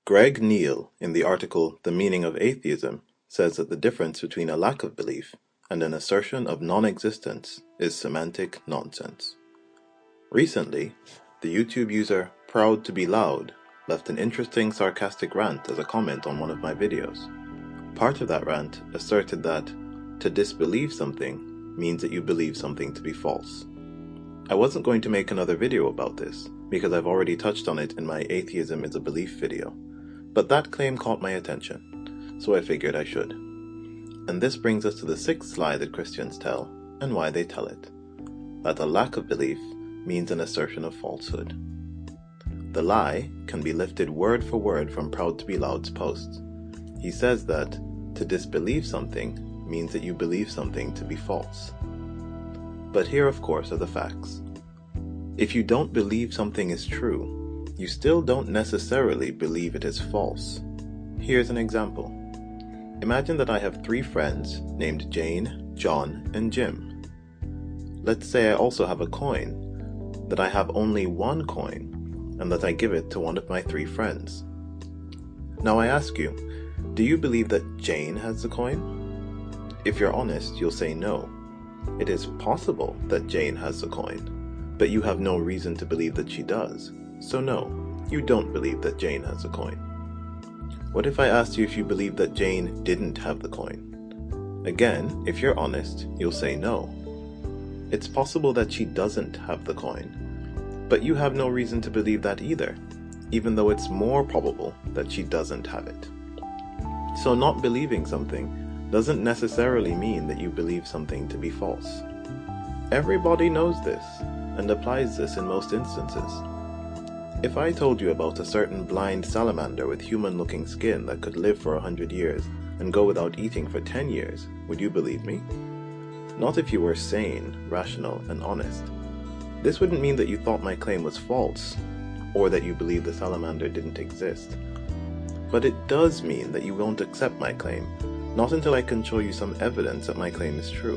Greg Neal, in the article The Meaning of Atheism, says that the difference between a lack of belief and an assertion of non-existence is semantic nonsense. Recently, the YouTube user Proud to Be Loud left an interesting sarcastic rant as a comment on one of my videos. Part of that rant asserted that to disbelieve something means that you believe something to be false. I wasn't going to make another video about this because I've already touched on it in my Atheism is a Belief video, but that claim caught my attention, so I figured I should. And this brings us to the sixth lie that Christians tell, and why they tell it: that a lack of belief means an assertion of falsehood. The lie can be lifted word for word from Proud to Be Loud's post. He says that to disbelieve something means that you believe something to be false. But here, of course, are the facts. If you don't believe something is true, you still don't necessarily believe it is false. Here's an example. Imagine that I have 3 friends named Jane, John, and Jim. Let's say I also have a coin, that I have only one coin, and that I give it to one of my 3 friends. Now I ask you, do you believe that Jane has the coin? If you're honest, you'll say no. It is possible that Jane has the coin, but you have no reason to believe that she does. So no, you don't believe that Jane has the coin. What if I asked you if you believe that Jane didn't have the coin? Again, if you're honest, you'll say no. It's possible that she doesn't have the coin, but you have no reason to believe that either, even though it's more probable that she doesn't have it. So not believing something doesn't necessarily mean that you believe something to be false. Everybody knows this, and applies this in most instances. If I told you about a certain blind salamander with human-looking skin that could live for 100 years and go without eating for 10 years, would you believe me? Not if you were sane, rational, and honest. This wouldn't mean that you thought my claim was false, or that you believed the salamander didn't exist. But it does mean that you won't accept my claim, not until I can show you some evidence that my claim is true,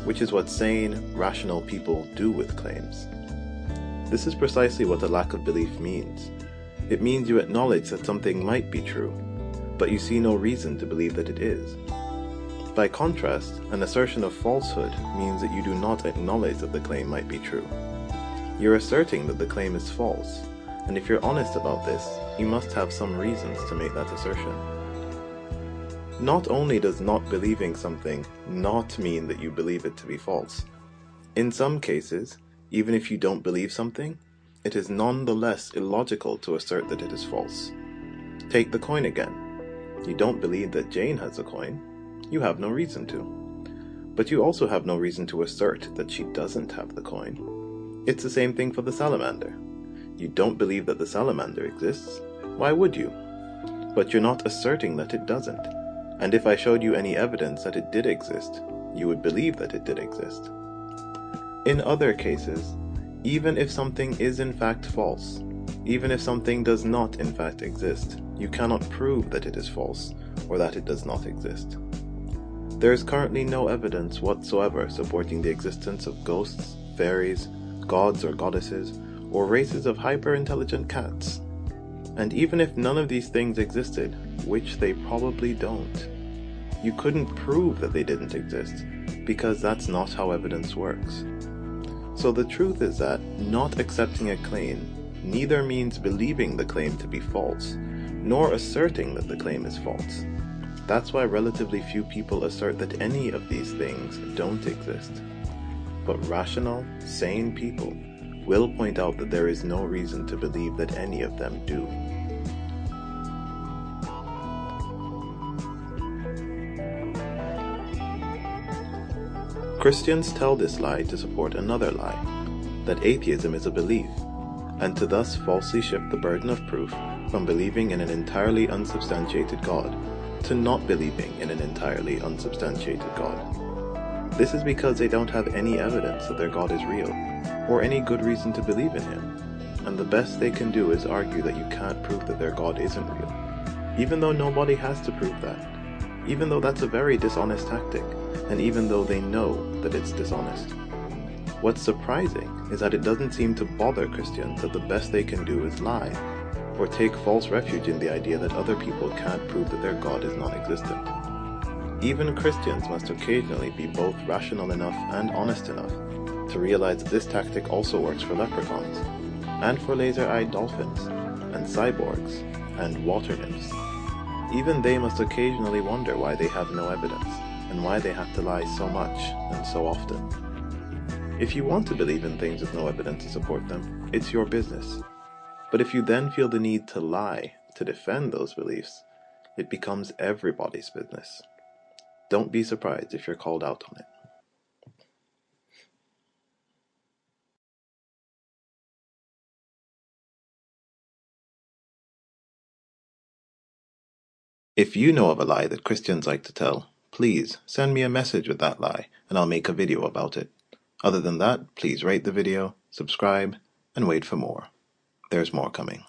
which is what sane, rational people do with claims. This is precisely what a lack of belief means. It means you acknowledge that something might be true, but you see no reason to believe that it is. By contrast, an assertion of falsehood means that you do not acknowledge that the claim might be true. You're asserting that the claim is false, and if you're honest about this, you must have some reasons to make that assertion. Not only does not believing something not mean that you believe it to be false, in some cases, even if you don't believe something, it is nonetheless illogical to assert that it is false. Take the coin again. You don't believe that Jane has a coin. You have no reason to. But you also have no reason to assert that she doesn't have the coin. It's the same thing for the salamander. You don't believe that the salamander exists. Why would you? But you're not asserting that it doesn't. And if I showed you any evidence that it did exist, you would believe that it did exist. In other cases, even if something is in fact false, even if something does not in fact exist, you cannot prove that it is false or that it does not exist. There is currently no evidence whatsoever supporting the existence of ghosts, fairies, gods or goddesses, or races of hyper-intelligent cats. And even if none of these things existed, which they probably don't, you couldn't prove that they didn't exist, because that's not how evidence works. So the truth is that not accepting a claim neither means believing the claim to be false, nor asserting that the claim is false. That's why relatively few people assert that any of these things don't exist. But rational, sane people will point out that there is no reason to believe that any of them do. Christians tell this lie to support another lie, that atheism is a belief, and to thus falsely shift the burden of proof from believing in an entirely unsubstantiated God to not believing in an entirely unsubstantiated God. This is because they don't have any evidence that their God is real, or any good reason to believe in him, and the best they can do is argue that you can't prove that their God isn't real, even though nobody has to prove that, even though that's a very dishonest tactic, and even though they know that it's dishonest. What's surprising is that it doesn't seem to bother Christians that the best they can do is lie. or take false refuge in the idea that other people can't prove that their God is non-existent. Even Christians must occasionally be both rational enough and honest enough to realize that this tactic also works for leprechauns, and for laser-eyed dolphins, and cyborgs, and water nymphs. Even they must occasionally wonder why they have no evidence, and why they have to lie so much and so often. If you want to believe in things with no evidence to support them, it's your business. But if you then feel the need to lie to defend those beliefs, it becomes everybody's business. Don't be surprised if you're called out on it. If you know of a lie that Christians like to tell, please send me a message with that lie and I'll make a video about it. Other than that, please rate the video, subscribe, and wait for more. There's more coming.